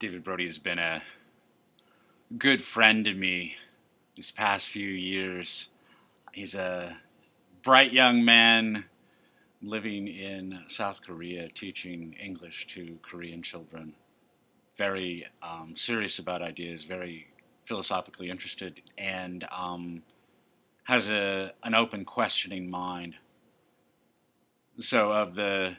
David Brody has been a good friend to me these past few years. He's a bright young man living in South Korea, teaching English to Korean children. Very serious about ideas, very philosophically interested, and has an open, questioning mind. So, of the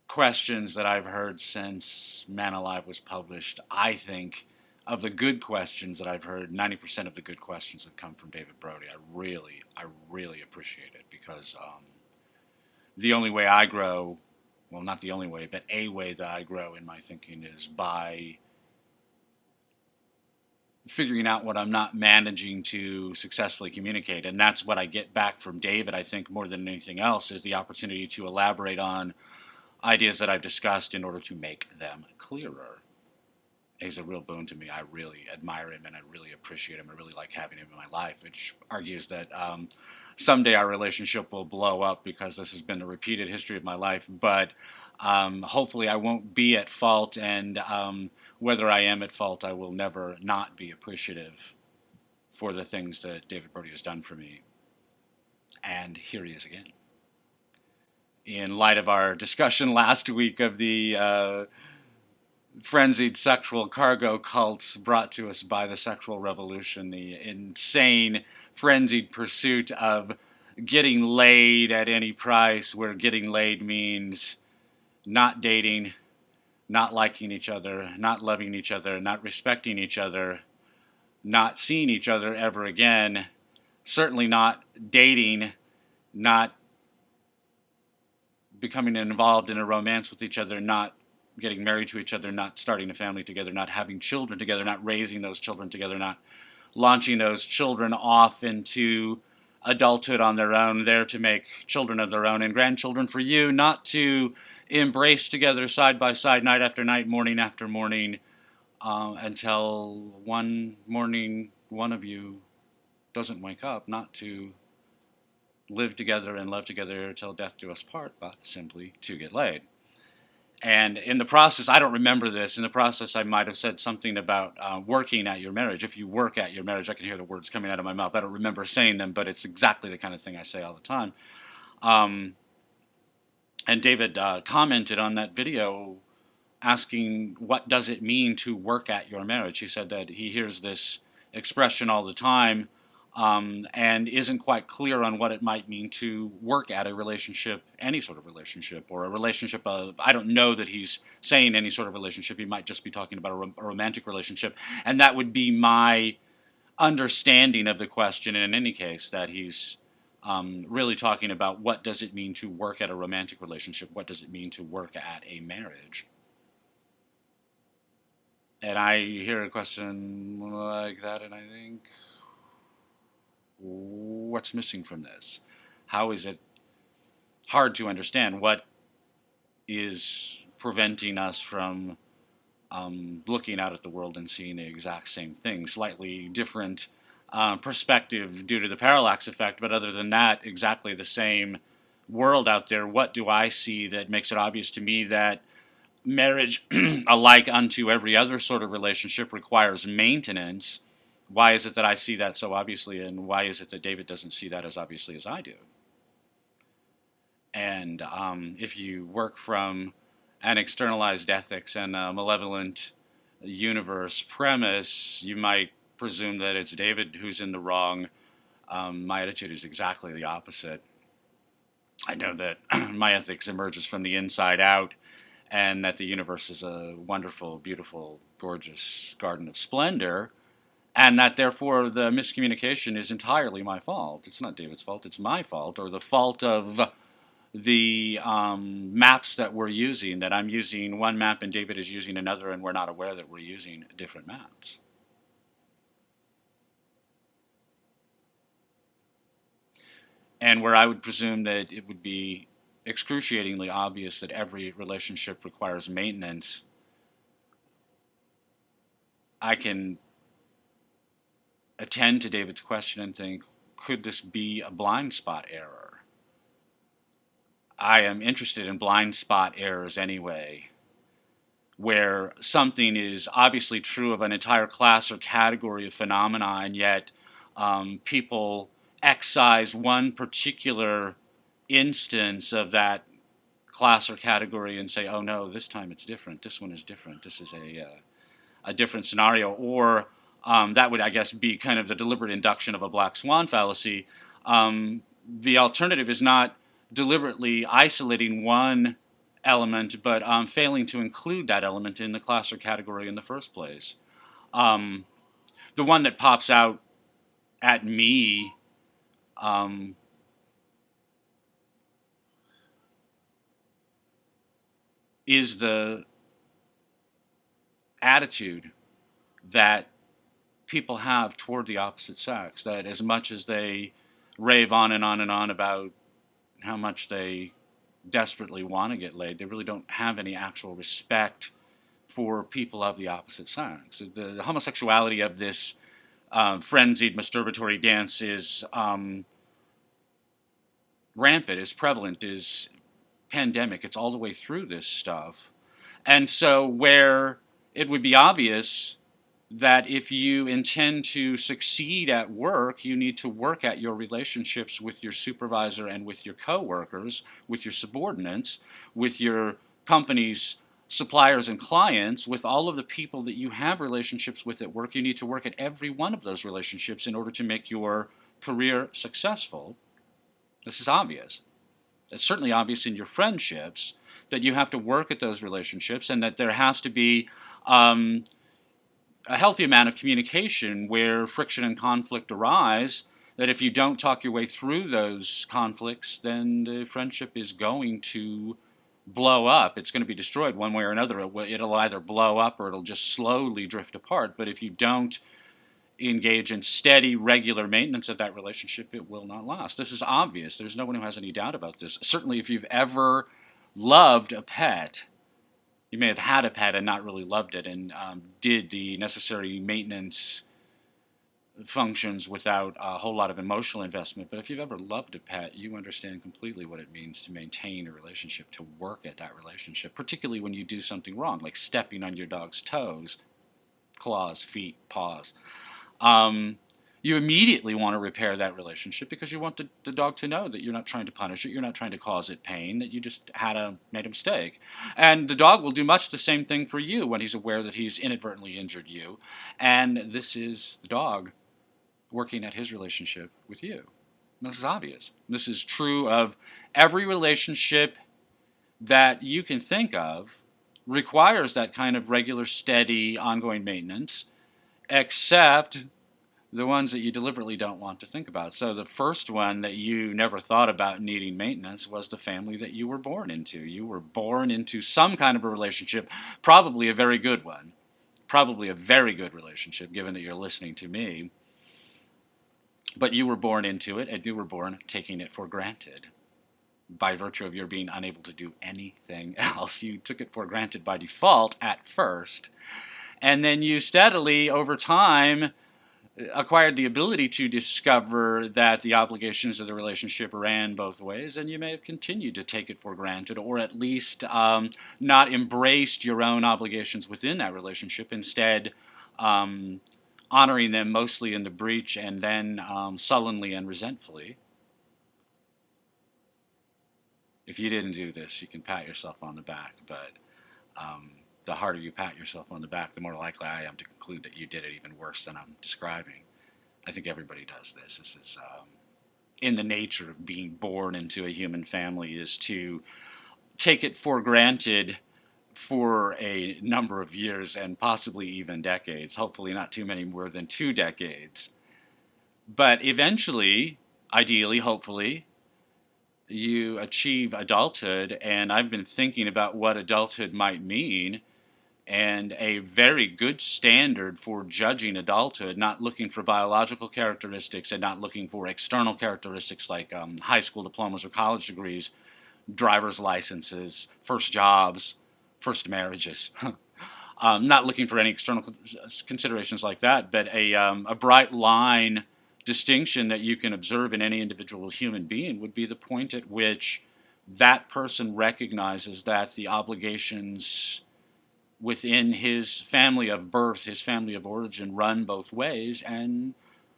questions that I've heard since Man Alive was published, I think of the good questions that I've heard, 90% of the good questions have come from David Brody. I really appreciate it because the only way I grow, well, not the only way, but a way that I grow in my thinking is by figuring out what I'm not managing to successfully communicate. And that's what I get back from David, I think, more than anything else, is the opportunity to elaborate on ideas that I've discussed in order to make them clearer. He's a real boon to me. I really admire him and I really appreciate him. I really like having him in my life, which argues that someday our relationship will blow up because this has been a repeated history of my life. But hopefully I won't be at fault, and whether I am at fault, I will never not be appreciative for the things that David Brody has done for me. And here he is again. In light of our discussion last week of the frenzied sexual cargo cults brought to us by the sexual revolution, the insane, frenzied pursuit of getting laid at any price, where getting laid means not dating, not liking each other, not loving each other, not respecting each other, not seeing each other ever again, certainly not dating, not becoming involved in a romance with each other, not getting married to each other, not starting a family together, not having children together, not raising those children together, not launching those children off into adulthood on their own, there to make children of their own and grandchildren for you, not to embrace together side by side, night after night, morning after morning, until one morning one of you doesn't wake up, not to live together and love together till death do us part, but simply to get laid. And in the process, I don't remember this, in the process I might have said something about working at your marriage. If you work at your marriage, I can hear the words coming out of my mouth. I don't remember saying them, but it's exactly the kind of thing I say all the time. And David commented on that video asking, what does it mean to work at your marriage? He said that he hears this expression all the time, and isn't quite clear on what it might mean to work at a relationship, any sort of relationship, or a relationship of, I don't know that he's saying any sort of relationship. He might just be talking about a romantic relationship, and that would be my understanding of the question in any case, that he's really talking about what does it mean to work at a romantic relationship, what does it mean to work at a marriage. And I hear a question like that, and I think, what's missing from this? How is it hard to understand? What is preventing us from looking out at the world and seeing the exact same thing? Slightly different perspective due to the parallax effect, but other than that, exactly the same world out there. What do I see that makes it obvious to me that marriage, alike unto every other sort of relationship, requires maintenance? Why is it that I see that so obviously, and why is it that David doesn't see that as obviously as I do? And if you work from an externalized ethics and a malevolent universe premise, you might presume that it's David who's in the wrong. My attitude is exactly the opposite. I know that my ethics emerges from the inside out, and that the universe is a wonderful, beautiful, gorgeous garden of splendor, and that therefore the miscommunication is entirely my fault. It's not David's fault, it's my fault, or the fault of the maps that we're using, that I'm using one map and David is using another, and we're not aware that we're using different maps. And where I would presume that it would be excruciatingly obvious that every relationship requires maintenance, I can attend to David's question and think, could this be a blind spot error? I am interested in blind spot errors anyway. where something is obviously true of an entire class or category of phenomena, and yet people excise one particular instance of that class or category and say, oh no, this time it's different. This one is different. This is a different scenario. Or that would, I guess, be kind of the deliberate induction of a black swan fallacy. The alternative is not deliberately isolating one element, but failing to include that element in the class or category in the first place. Um, the one that pops out at me um, is the attitude that people have toward the opposite sex, that as much as they rave on and on and on about how much they desperately want to get laid, they really don't have any actual respect for people of the opposite sex. The homosexuality of this frenzied masturbatory dance is rampant, is prevalent, is pandemic. It's all the way through this stuff. And so where it would be obvious that if you intend to succeed at work, you need to work at your relationships with your supervisor and with your coworkers, with your subordinates, with your company's suppliers and clients, with all of the people that you have relationships with at work. You need to work at every one of those relationships in order to make your career successful. This is obvious. It's certainly obvious in your friendships that you have to work at those relationships, and that there has to be a healthy amount of communication where friction and conflict arise, that if you don't talk your way through those conflicts, then the friendship is going to blow up. It's going to be destroyed one way or another. It'll either blow up or it'll just slowly drift apart. But if you don't engage in steady, regular maintenance of that relationship, it will not last. This is obvious. There's no one who has any doubt about this. Certainly, if you've ever loved a pet, you may have had a pet and not really loved it, and did the necessary maintenance functions without a whole lot of emotional investment. But if you've ever loved a pet, you understand completely what it means to maintain a relationship, to work at that relationship, particularly when you do something wrong, like stepping on your dog's toes, claws, feet, paws. You immediately want to repair that relationship because you want the dog to know that you're not trying to punish it, you're not trying to cause it pain, that you just made a mistake. And the dog will do much the same thing for you when he's aware that he's inadvertently injured you. And this is the dog working at his relationship with you. This is obvious. This is true of every relationship that you can think of, requires that kind of regular, steady, ongoing maintenance, except the ones that you deliberately don't want to think about. So the first one that you never thought about needing maintenance was the family that you were born into. You were born into some kind of a relationship, probably a very good one, probably a very good relationship, given that you're listening to me. But you were born into it, and you were born taking it for granted. By virtue of your being unable to do anything else, you took it for granted by default at first. And then you steadily, over time, acquired the ability to discover that the obligations of the relationship ran both ways, and you may have continued to take it for granted, or at least not embraced your own obligations within that relationship, instead honoring them mostly in the breach, and then sullenly and resentfully. If you didn't do this, you can pat yourself on the back, but the harder you pat yourself on the back, the more likely I am to conclude that you did it even worse than I'm describing. I think everybody does this. This is in the nature of being born into a human family, is to take it for granted for a number of years and possibly even decades, hopefully not too many more than 2 decades. But eventually, ideally, hopefully, you achieve adulthood, and I've been thinking about what adulthood might mean, and a very good standard for judging adulthood, not looking for biological characteristics and not looking for external characteristics like high school diplomas or college degrees, driver's licenses, first jobs, first marriages. Not looking for any external considerations like that, but a bright line distinction that you can observe in any individual human being would be the point at which that person recognizes that the obligations within his family of birth, his family of origin, run both ways, and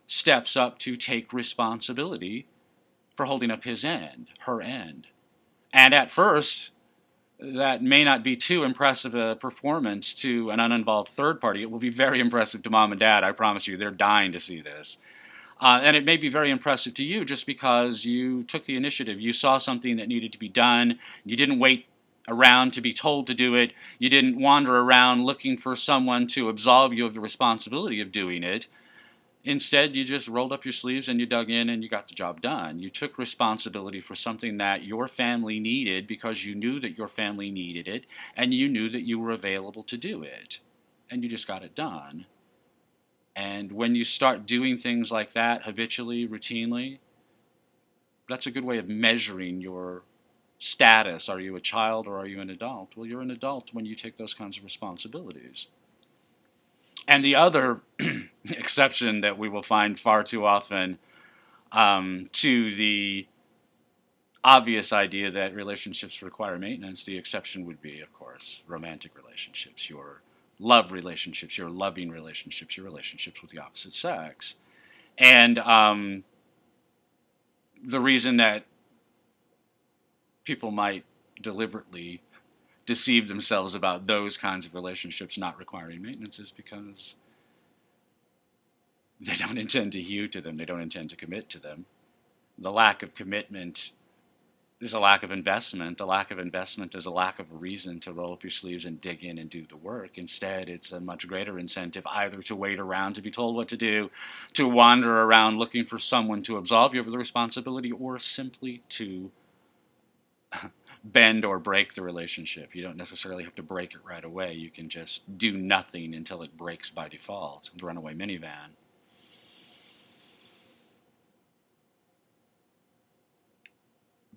steps up to take responsibility for holding up his end, her end. And at first, that may not be too impressive a performance to an uninvolved third party. It will be very impressive to mom and dad, I promise you. They're dying to see this. And it may be very impressive to you just because you took the initiative. You saw something that needed to be done. You didn't wait around to be told to do it. You didn't wander around looking for someone to absolve you of the responsibility of doing it. Instead, you just rolled up your sleeves and you dug in and you got the job done. You took responsibility for something that your family needed because you knew that your family needed it and you knew that you were available to do it. And you just got it done. And when you start doing things like that habitually, routinely, that's a good way of measuring your status. Are you a child or are you an adult? Well, you're an adult when you take those kinds of responsibilities. And the other exception that we will find far too often to the obvious idea that relationships require maintenance, the exception would be, of course, romantic relationships, your love relationships, your loving relationships, your relationships with the opposite sex. And the reason that people might deliberately deceive themselves about those kinds of relationships not requiring maintenance is because they don't intend to hew to them. They don't intend to commit to them. The lack of commitment is a lack of investment. A lack of investment is a lack of a reason to roll up your sleeves and dig in and do the work. Instead, it's a much greater incentive either to wait around to be told what to do, to wander around looking for someone to absolve you of the responsibility, or simply to bend or break the relationship. You don't necessarily have to break it right away. You can just do nothing until it breaks by default. The runaway minivan.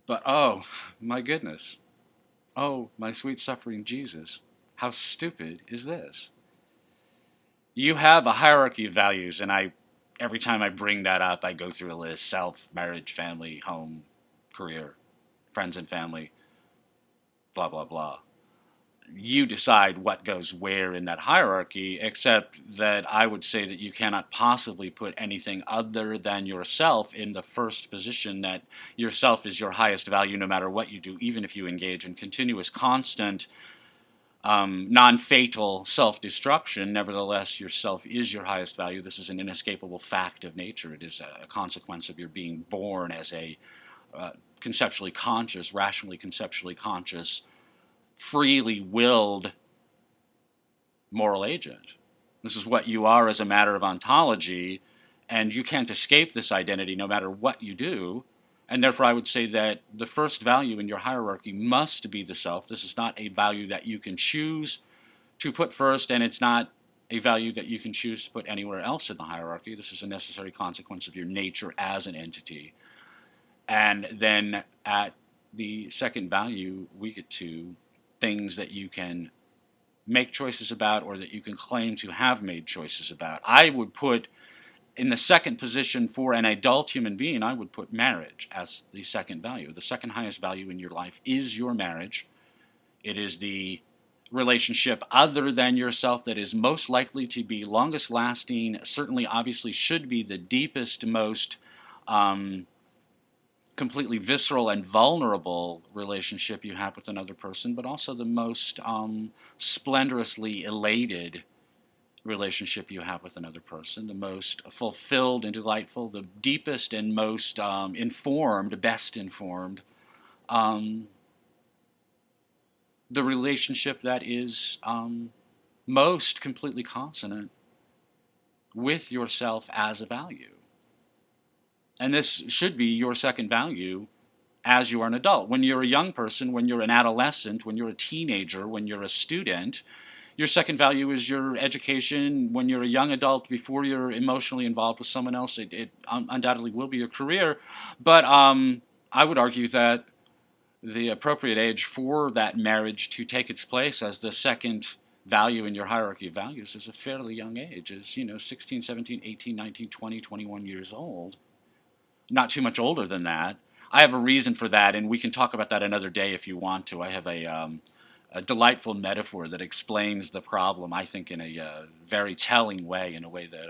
But oh, my goodness. Oh, my sweet suffering Jesus. How stupid is this? You have a hierarchy of values, and every time I bring that up, I go through a list: self, marriage, family, home, career, friends and family, blah, blah, blah. You decide what goes where in that hierarchy, except that I would say that you cannot possibly put anything other than yourself in the first position, that yourself is your highest value no matter what you do, even if you engage in continuous, constant, non-fatal self-destruction. Nevertheless, yourself is your highest value. This is an inescapable fact of nature. It is a consequence of your being born as a conceptually conscious, rationally conceptually conscious, freely willed moral agent. This is what you are as a matter of ontology, and you can't escape this identity no matter what you do. And therefore, I would say that the first value in your hierarchy must be the self. This is not a value that you can choose to put first, and it's not a value that you can choose to put anywhere else in the hierarchy. This is a necessary consequence of your nature as an entity. And then at the second value, we get to things that you can make choices about or that you can claim to have made choices about. I would put in the second position for an adult human being, I would put marriage as the second value. The second highest value in your life is your marriage. It is the relationship other than yourself that is most likely to be longest lasting, certainly obviously should be the deepest, most completely visceral and vulnerable relationship you have with another person, but also the most splendorously elated relationship you have with another person, the most fulfilled and delightful, the deepest and most informed, best informed, the relationship that is most completely consonant with yourself as a value. And this should be your second value as you are an adult. When you're a young person, when you're an adolescent, when you're a teenager, when you're a student, your second value is your education. When you're a young adult, before you're emotionally involved with someone else, it undoubtedly will be your career. But I would argue that the appropriate age for that marriage to take its place as the second value in your hierarchy of values is a fairly young age, is 16, 17, 18, 19, 20, 21 years old. Not too much older than that. I have a reason for that, and we can talk about that another day if you want to. I have a delightful metaphor that explains the problem, I think, in a very telling way, in a way that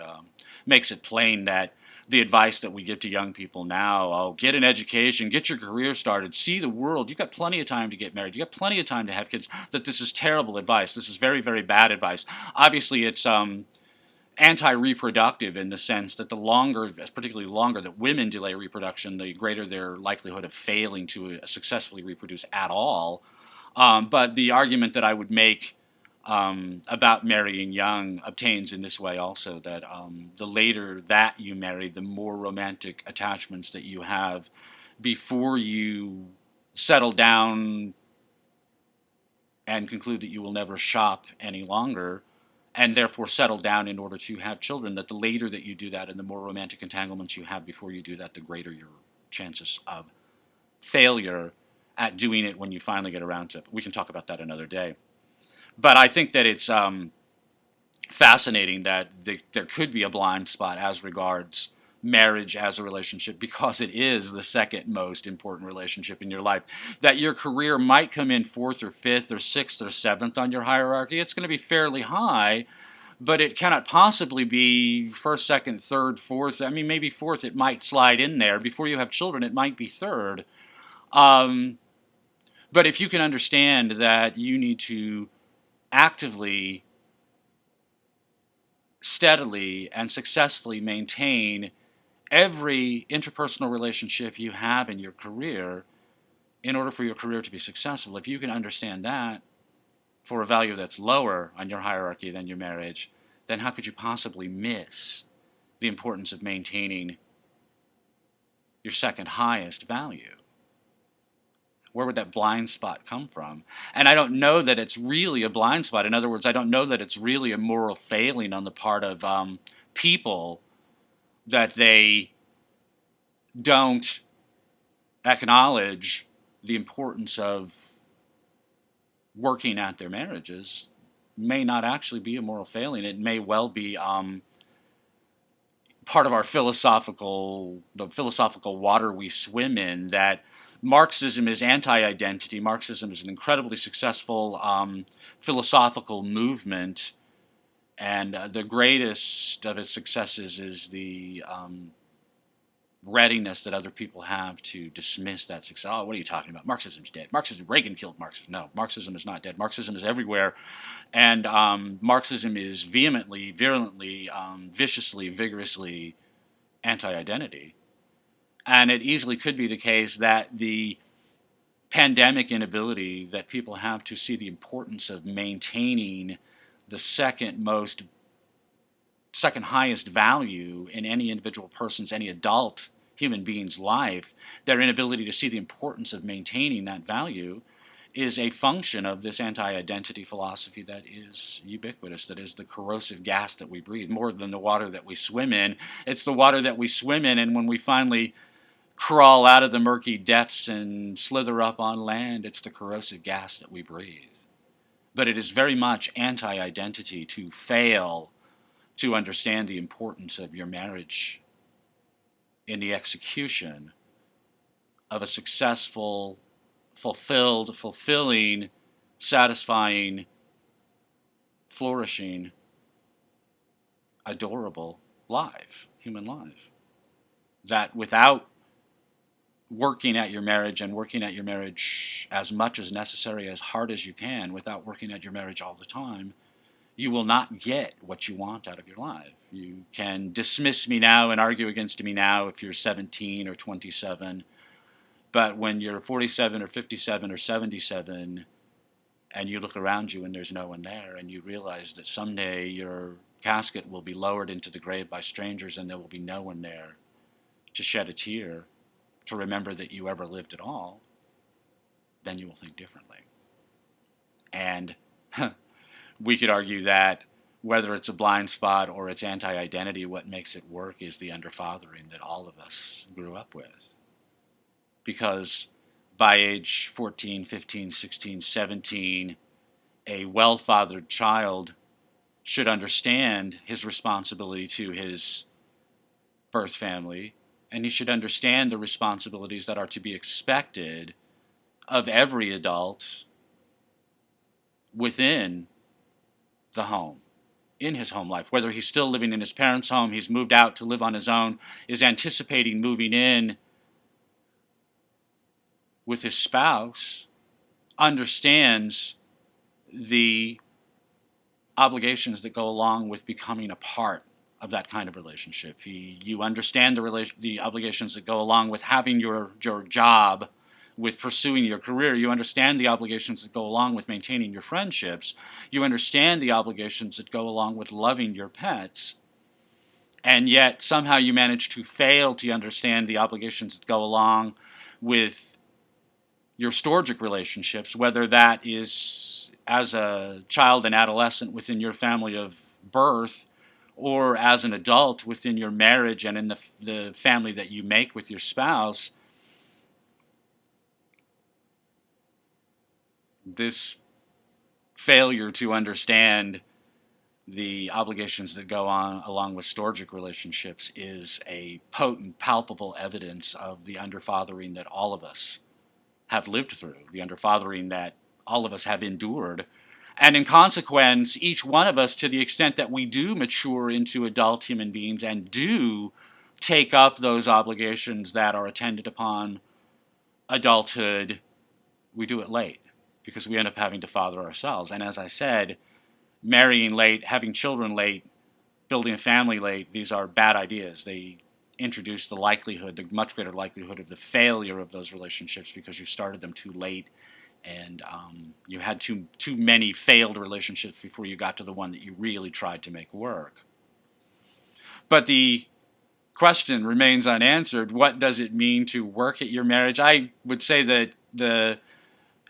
makes it plain that the advice that we give to young people now, oh, get an education, get your career started, see the world. You've got plenty of time to get married. You've got plenty of time to have kids. That this is terrible advice. This is very, very bad advice. Obviously, it's anti-reproductive in the sense that the longer, particularly longer, that women delay reproduction, the greater their likelihood of failing to successfully reproduce at all. But the argument that I would make about marrying young obtains in this way also, that the later that you marry, the more romantic attachments that you have before you settle down and conclude that you will never shop any longer, and therefore settle down in order to have children, that the later that you do that and the more romantic entanglements you have before you do that, the greater your chances of failure at doing it when you finally get around to it. We can talk about that another day. But I think that it's fascinating that there could be a blind spot as regards marriage as a relationship, because it is the second most important relationship in your life. That your career might come in fourth or fifth or sixth or seventh on your hierarchy. It's going to be fairly high, but it cannot possibly be first, second, third, fourth. I mean, maybe fourth, it might slide in there. Before you have children, it might be third. But if you can understand that you need to actively, steadily, and successfully maintain every interpersonal relationship you have in your career in order for your career to be successful, if you can understand that for a value that's lower on your hierarchy than your marriage, then how could you possibly miss the importance of maintaining your second highest value? Where would that blind spot come from? And I don't know that it's really a blind spot. In other words, I don't know that it's really a moral failing on the part of people that they don't acknowledge the importance of working at their marriages. May not actually be a moral failing. It may well be part of our the philosophical water we swim in, that Marxism is anti-identity. Marxism is an incredibly successful philosophical movement, and the greatest of its successes is the readiness that other people have to dismiss that success. Oh, what are you talking about? Marxism's dead. Reagan killed Marxism. No, Marxism is not dead. Marxism is everywhere, and Marxism is vehemently, virulently, viciously, vigorously anti-identity. And it easily could be the case that the pandemic inability that people have to see the importance of maintaining the second highest value in any individual person's, any adult human being's life, their inability to see the importance of maintaining that value is a function of this anti-identity philosophy that is ubiquitous, that is the corrosive gas that we breathe. More than the water that we swim in, it's the water that we swim in, and when we finally crawl out of the murky depths and slither up on land, it's the corrosive gas that we breathe. But it is very much anti-identity to fail to understand the importance of your marriage in the execution of a successful, fulfilling, satisfying, flourishing, adorable human life. That without working at your marriage, and working at your marriage as much as necessary, as hard as you can, without working at your marriage all the time, you will not get what you want out of your life. You can dismiss me now and argue against me now if you're 17 or 27, but when you're 47 or 57 or 77, and you look around you and there's no one there, and you realize that someday your casket will be lowered into the grave by strangers, and there will be no one there to shed a tear, to remember that you ever lived at all, then you will think differently. And we could argue that whether it's a blind spot or it's anti-identity, what makes it work is the underfathering that all of us grew up with. Because by age 14, 15, 16, 17, a well-fathered child should understand his responsibility to his birth family, and he should understand the responsibilities that are to be expected of every adult within the home, in his home life, whether he's still living in his parents' home, he's moved out to live on his own, is anticipating moving in with his spouse, understands the obligations that go along with becoming a part of that kind of relationship. You understand the obligations that go along with having your job, with pursuing your career. You understand the obligations that go along with maintaining your friendships. You understand the obligations that go along with loving your pets. And yet somehow you manage to fail to understand the obligations that go along with your storgic relationships, whether that is as a child and adolescent within your family of birth, or as an adult within your marriage and in the family that you make with your spouse. This failure to understand the obligations that go on along with storgic relationships is a potent, palpable evidence of the underfathering that all of us have lived through, the underfathering that all of us have endured. And in consequence, each one of us, to the extent that we do mature into adult human beings and do take up those obligations that are attendant upon adulthood, we do it late because we end up having to father ourselves. And as I said, marrying late, having children late, building a family late, these are bad ideas. They introduce the much greater likelihood of the failure of those relationships because you started them too late, and you had too many failed relationships before you got to the one that you really tried to make work. But the question remains unanswered. What does it mean to work at your marriage? I would say that the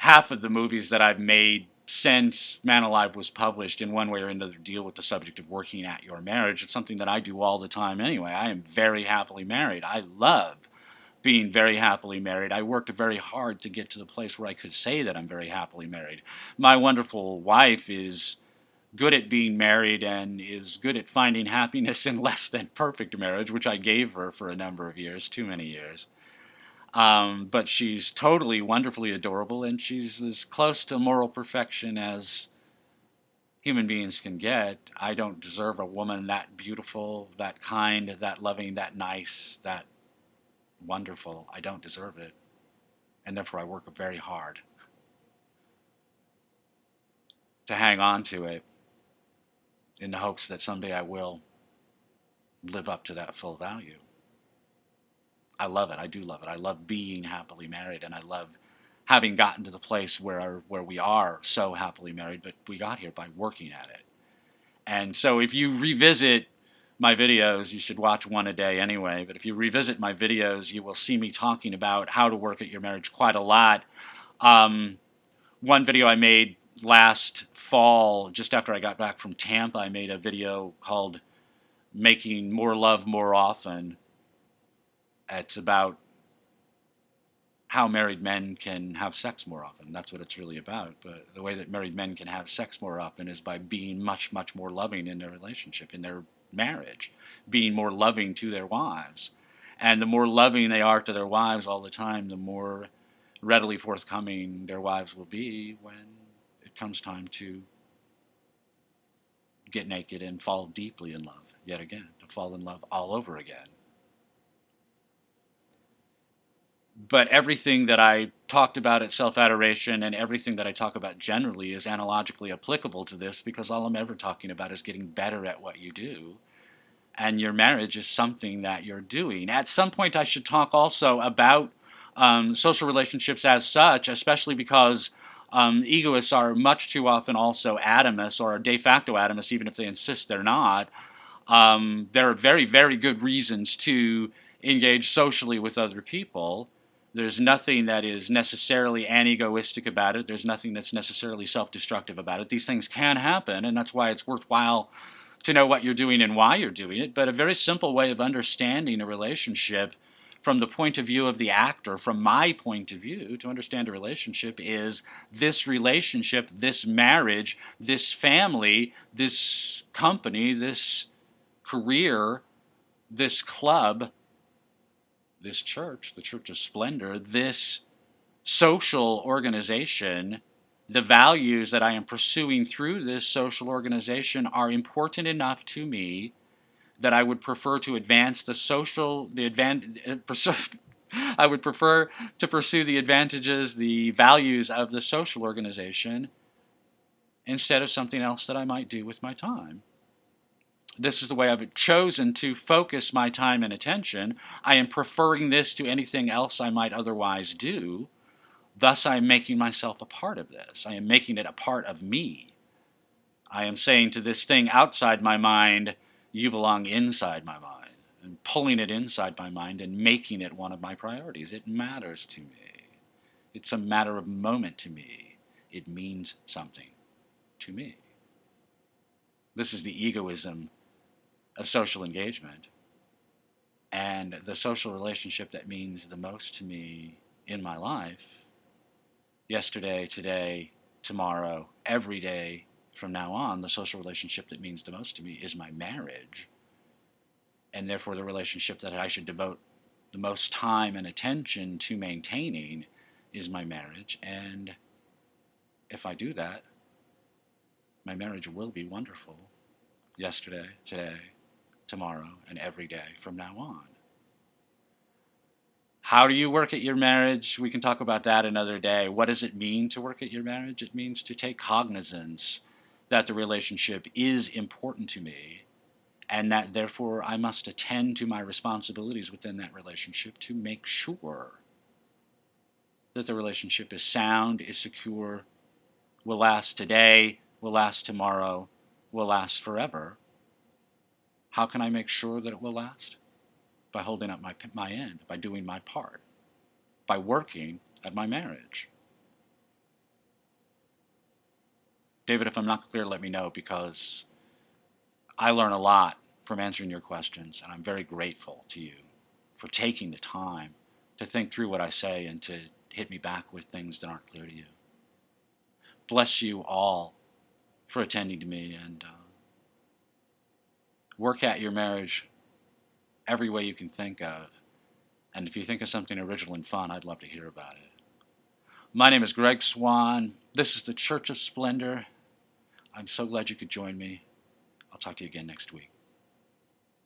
half of the movies that I've made since Man Alive was published in one way or another deal with the subject of working at your marriage. It's something that I do all the time anyway. I am very happily married. I love being very happily married. I worked very hard to get to the place where I could say that I'm very happily married. My wonderful wife is good at being married and is good at finding happiness in less than perfect marriage, which I gave her for a number of years, too many years. But she's totally wonderfully adorable, and she's as close to moral perfection as human beings can get. I don't deserve a woman that beautiful, that kind, that loving, that nice, that wonderful. I don't deserve it. And therefore I work very hard to hang on to it in the hopes that someday I will live up to that full value. I love it. I do love it. I love being happily married, and I love having gotten to the place where we are so happily married, but we got here by working at it. And so if you revisit my videos, you should watch one a day anyway, but if you revisit my videos, you will see me talking about how to work at your marriage quite a lot. One video I made last fall, just after I got back from Tampa, I made a video called Making More Love More Often. It's about how married men can have sex more often. That's what it's really about. But the way that married men can have sex more often is by being much, much more loving in their relationship, in their marriage, being more loving to their wives. And the more loving they are to their wives all the time, the more readily forthcoming their wives will be when it comes time to get naked and fall deeply in love yet again, to fall in love all over again. But everything that I talked about at self-adoration and everything that I talk about generally is analogically applicable to this, because all I'm ever talking about is getting better at what you do. And your marriage is something that you're doing. At some point I should talk also about social relationships as such, especially because egoists are much too often also atomists, or de facto atomists, even if they insist they're not. There are very, very good reasons to engage socially with other people. There's nothing that is necessarily anegoistic about it. There's nothing that's necessarily self-destructive about it. These things can happen, and that's why it's worthwhile to know what you're doing and why you're doing it. But a very simple way of understanding a relationship from the point of view of the actor, from my point of view, to understand a relationship is this relationship, this marriage, this family, this company, this career, this club, this church, the Church of Splendor, this social organization The values that I am pursuing through this social organization are important enough to me that I would prefer to advance I would prefer to pursue the advantages, the values of the social organization instead of something else that I might do with my time. This is the way I've chosen to focus my time and attention. I am preferring this to anything else I might otherwise do. Thus, I am making myself a part of this. I am making it a part of me. I am saying to this thing outside my mind, you belong inside my mind, and pulling it inside my mind and making it one of my priorities. It matters to me. It's a matter of moment to me. It means something to me. This is the egoism of social engagement. And the social relationship that means the most to me in my life, yesterday, today, tomorrow, every day from now on, the social relationship that means the most to me is my marriage. And therefore, the relationship that I should devote the most time and attention to maintaining is my marriage. And if I do that, my marriage will be wonderful yesterday, today, tomorrow, and every day from now on. How do you work at your marriage? We can talk about that another day. What does it mean to work at your marriage? It means to take cognizance that the relationship is important to me and that therefore I must attend to my responsibilities within that relationship to make sure that the relationship is sound, is secure, will last today, will last tomorrow, will last forever. How can I make sure that it will last? By holding up my end, by doing my part, by working at my marriage. David, if I'm not clear, let me know, because I learn a lot from answering your questions, and I'm very grateful to you for taking the time to think through what I say and to hit me back with things that aren't clear to you. Bless you all for attending to me, and work at your marriage every way you can think of. And if you think of something original and fun, I'd love to hear about it. My name is Greg Swan. This is the Church of Splendor. I'm so glad you could join me. I'll talk to you again next week.